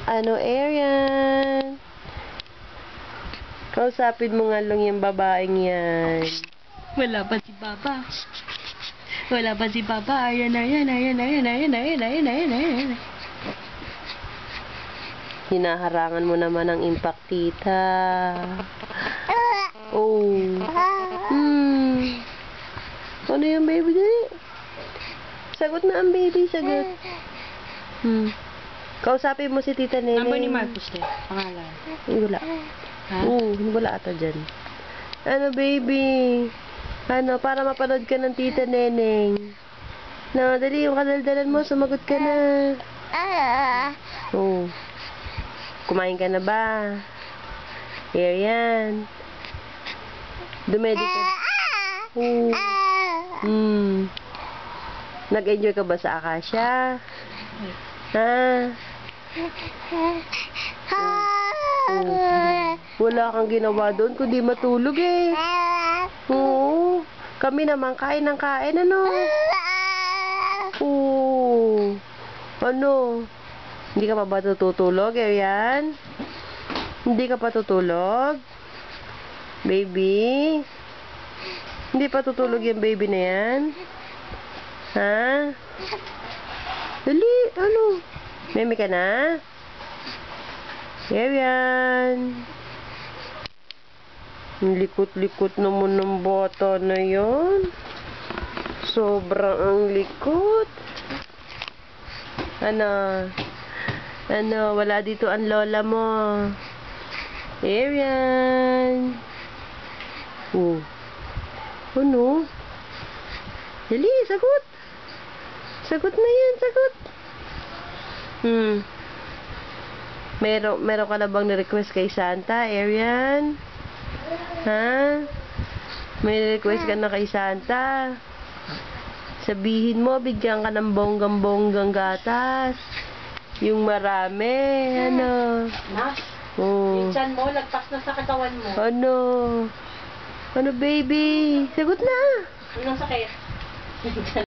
Ano, Arian? Kausapin mo nga lang yung babaeng yan. Wala pa si Papa. Wala pa si Papa. Ayan. Hinaharangan mo naman ang impact, tita. Oh. Ano yung baby dali? Sagot na ang baby, sagot. Kausapin mo si Tita Neneng. Number ni Marcos din. Pangalan. Wala. Ha? Wala ata dyan. Ano, baby? Ano, para mapanood ka ng Tita Neneng. No, dali, yung kadaldalan mo, sumagot ka na. Oh. Kumain ka na ba? Arian. Dumedi ka. Oh. Nag-enjoy ka ba sa Akasha? Ha? Wala kang ginawa doon kundi matulog eh. Oo. Kami naman kain ng kain, ano? Oo. Ano? Hindi ka pa ba tutulog, Arian? Hindi ka pa tutulog? Baby? Hindi pa tutulog yung baby na yan? Ha? Dali, ano? Meme ka na? Arian? Likot-likot naman ng bata na yon. Sobrang ang likot. Ano? Ano? Wala dito ang lola mo. Arian? Oh. Ano? Dali, sagot. Sagot na yan, sagot. Meron ka na bang ni-request kay Santa, Arian? Ha? May request ka na kay Santa? Sabihin mo, bigyan ka ng bonggang-bonggang gatas. Yung marami, ano? Yung tiyan mo, lagpas na sa katawan mo. Ano? Ano, baby? Sagot na! Anong sakit?